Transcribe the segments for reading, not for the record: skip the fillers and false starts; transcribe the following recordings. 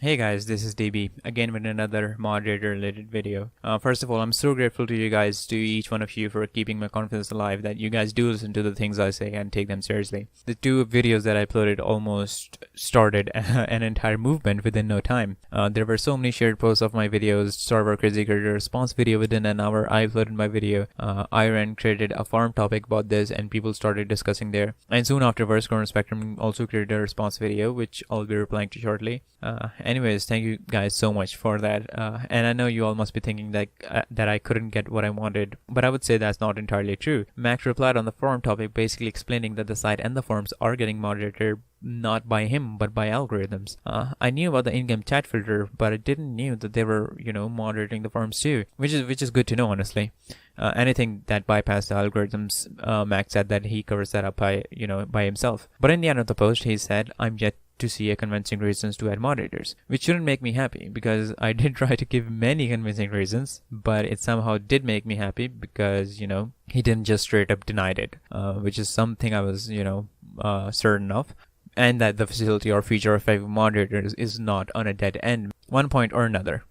Hey guys, this is DB again with another moderator related video. First of all, I'm so grateful to you guys, to each one of you, for keeping my confidence alive, that you guys do listen to the things I say and take them seriously. The two videos that I uploaded almost started an entire movement within no time. There were so many shared posts of my videos. Server Crazy created a response video within an hour. I uploaded my video. Iron created a forum topic about this and people started discussing there. And soon afterwards, Chronospectrum also created a response video, which I'll be replying to shortly. Anyways, thank you guys so much for that. And I know you all must be thinking that I couldn't get what I wanted, but I would say that's not entirely true. Max replied on the forum topic, basically explaining that the site and the forums are getting moderated not by him but by algorithms. I knew about the in-game chat filter, but I didn't knew that they were, moderating the forums too, which is good to know, honestly. Anything that bypassed the algorithms, Max said that he covers that up by himself. But in the end of the post, he said, "I'm yet to see a convincing reasons to add moderators," which shouldn't make me happy because I did try to give many convincing reasons, but it somehow did make me happy because, he didn't just straight up denied it, which is something I was, certain of. And that the facility or feature of 5 moderators is not on a dead end. One point or another,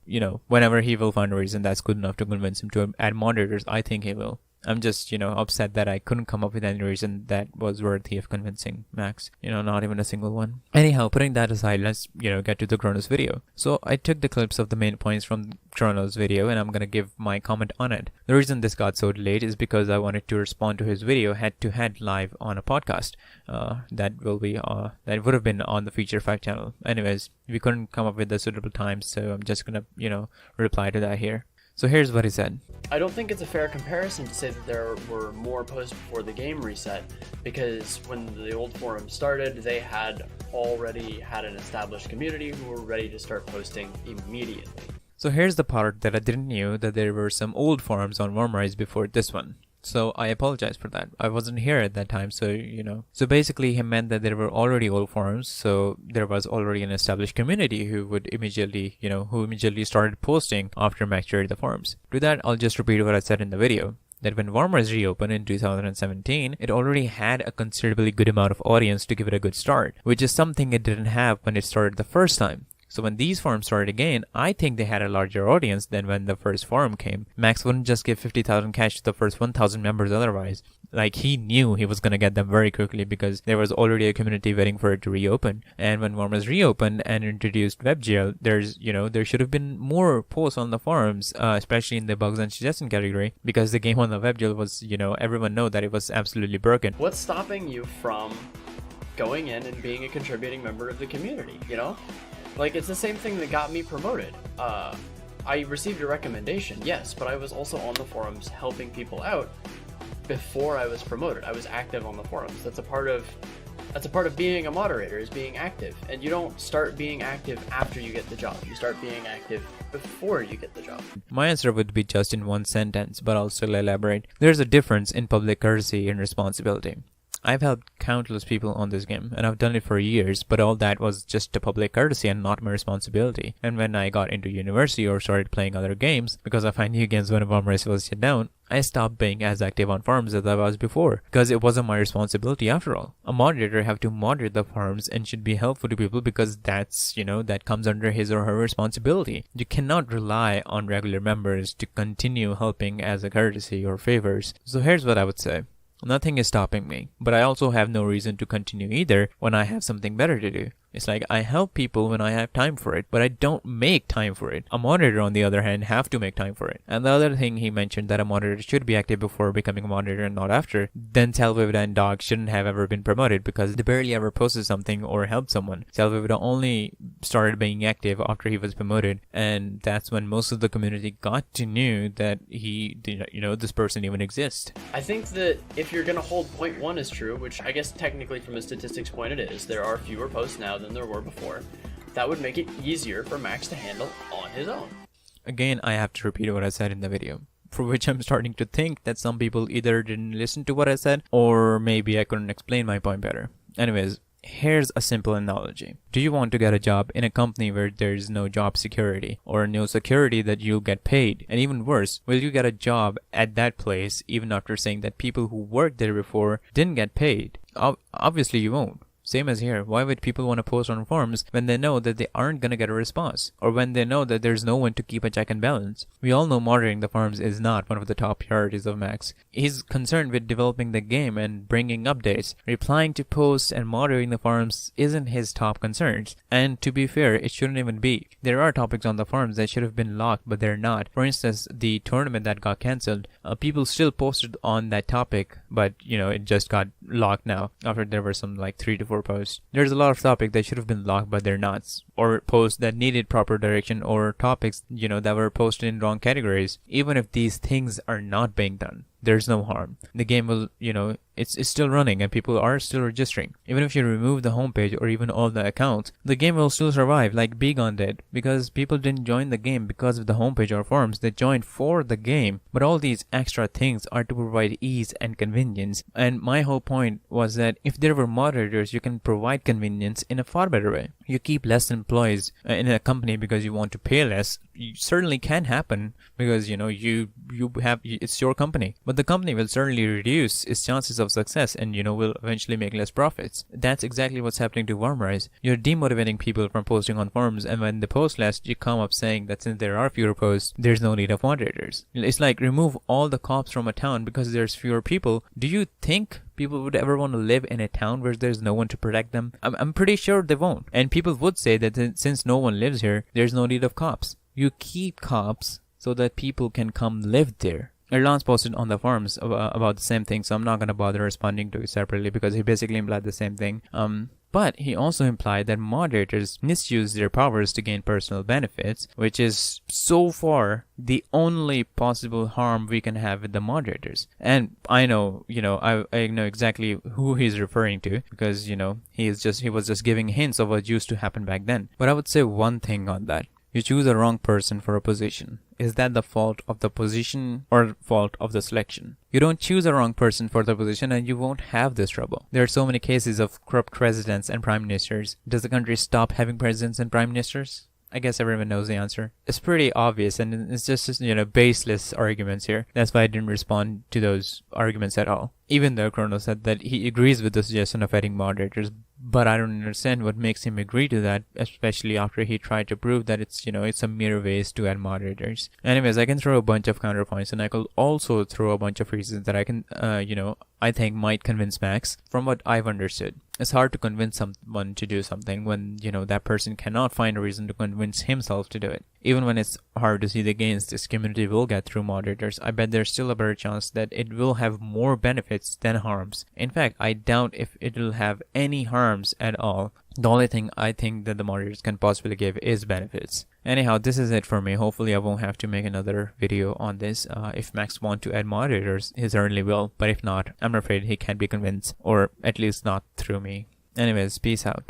whenever he will find a reason that's good enough to convince him to add moderators, I think he will. I'm just, upset that I couldn't come up with any reason that was worthy of convincing Max. Not even a single one. Anyhow, putting that aside, let's, get to the Chronos video. So I took the clips of the main points from Chronos video and I'm gonna give my comment on it. The reason this got so delayed is because I wanted to respond to his video head-to-head live on a podcast. That would have been on the Feature 5 channel. Anyways, we couldn't come up with a suitable time, so I'm just gonna, reply to that here. So here's what he said. I don't think it's a fair comparison to say that there were more posts before the game reset, because when the old forum started, they had already had an established community who were ready to start posting immediately. So here's the part that I didn't knew, that there were some old forums on Wormrise before this one. So I apologize for that. I wasn't here at that time, so So basically he meant that there were already old forums, so there was already an established community who would immediately, who immediately started posting after Max shared the forums. To that, I'll just repeat what I said in the video. That when Wormrise reopened in 2017, it already had a considerably good amount of audience to give it a good start, which is something it didn't have when it started the first time. So when these forums started again, I think they had a larger audience than when the first forum came. Max wouldn't just give 50,000 cash to the first 1,000 members otherwise. Like, he knew he was gonna get them very quickly because there was already a community waiting for it to reopen. And when Wormrise reopened and introduced WebGL, there should have been more posts on the forums, especially in the bugs and suggestion category, because the game on the WebGL was, everyone know that it was absolutely broken. What's stopping you from going in and being a contributing member of the community, Like, it's the same thing that got me promoted. I received a recommendation, yes, but I was also on the forums helping people out before I was promoted. I was active on the forums. That's a part of being a moderator, is being active. And you don't start being active after you get the job. You start being active before you get the job. My answer would be just in one sentence, but I'll still elaborate. There's a difference in public courtesy and responsibility. I've helped countless people on this game, and I've done it for years, but all that was just a public courtesy and not my responsibility. And when I got into university or started playing other games, because I find new games when Wormrise was shut down, I stopped being as active on forums as I was before, because it wasn't my responsibility after all. A moderator have to moderate the forums and should be helpful to people because that's, that comes under his or her responsibility. You cannot rely on regular members to continue helping as a courtesy or favors. So here's what I would say. Nothing is stopping me, but I also have no reason to continue either when I have something better to do. It's like I help people when I have time for it, but I don't make time for it. A moderator, on the other hand, have to make time for it. And the other thing he mentioned, that a moderator should be active before becoming a moderator and not after, then Selvivida and Dog shouldn't have ever been promoted because they barely ever posted something or helped someone. Selvivida only started being active after he was promoted, and that's when most of the community got to know that this person even exists. I think that if you're going to hold point 1 as true, which I guess technically from a statistics point it is, there are fewer posts now than there were before, that would make it easier for Max to handle on his own. Again, I have to repeat what I said in the video, for which I'm starting to think that some people either didn't listen to what I said, or maybe I couldn't explain my point better. Anyways, here's a simple analogy. Do you want to get a job in a company where there's no job security, or no security that you'll get paid? And even worse, will you get a job at that place even after saying that people who worked there before didn't get paid? Obviously you won't. Same as here. Why would people want to post on forums when they know that they aren't going to get a response? Or when they know that there's no one to keep a check and balance? We all know moderating the forums is not one of the top priorities of Max. He's concerned with developing the game and bringing updates. Replying to posts and moderating the forums isn't his top concerns. And to be fair, it shouldn't even be. There are topics on the forums that should have been locked, but they're not. For instance, the tournament that got cancelled, people still posted on that topic, but it just got locked now after there were some like 3 to 4 posts. There's a lot of topics that should have been locked, but they're not. Or posts that needed proper direction, or topics, that were posted in wrong categories. Even if these things are not being done, there's no harm. The game will, it's still running and people are still registering. Even if you remove the homepage or even all the accounts, the game will still survive like Begon did, because people didn't join the game because of the homepage or forums. They joined for the game. But all these extra things are to provide ease and convenience. And my whole point was that if there were moderators, you can provide convenience in a far better way. You keep less employees in a company because you want to pay less. You certainly can happen because you have, it's your company, but the company will certainly reduce its chances of success and will eventually make less profits. That's exactly what's happening to Wormrise. You're demotivating people from posting on forums, and when they post less, you come up saying that since there are fewer posts, there's no need of moderators. It's like remove all the cops from a town because there's fewer people. Do you think people would ever want to live in a town where there's no one to protect them? I'm pretty sure they won't. And people would say that since no one lives here, there's no need of cops. You keep cops so that people can come live there. Erlans posted on the forums about the same thing, so I'm not going to bother responding to it separately because he basically implied the same thing. But he also implied that moderators misuse their powers to gain personal benefits, which is so far the only possible harm we can have with the moderators. And I know, I know exactly who he's referring to because, he was just giving hints of what used to happen back then. But I would say one thing on that. You choose the wrong person for a position. Is that the fault of the position or fault of the selection? You don't choose the wrong person for the position and you won't have this trouble. There are so many cases of corrupt presidents and prime ministers. Does the country stop having presidents and prime ministers? I guess everyone knows the answer. It's pretty obvious, and it's just baseless arguments here. That's why I didn't respond to those arguments at all. Even though Chrono said that he agrees with the suggestion of adding moderators, but I don't understand what makes him agree to that, especially after he tried to prove that it's a mere waste to add moderators. Anyways, I can throw a bunch of counterpoints, and I could also throw a bunch of reasons that I can, I think might convince Max from what I've understood. It's hard to convince someone to do something when, that person cannot find a reason to convince himself to do it. Even when it's hard to see the gains this community will get through moderators, I bet there's still a better chance that it will have more benefits than harms. In fact, I doubt if it will have any harms at all. The only thing I think that the moderators can possibly give is benefits. Anyhow, this is it for me. Hopefully I won't have to make another video on this. If Max wants to add moderators, he certainly will. But if not, I'm afraid he can't be convinced. Or at least not through me. Anyways, peace out.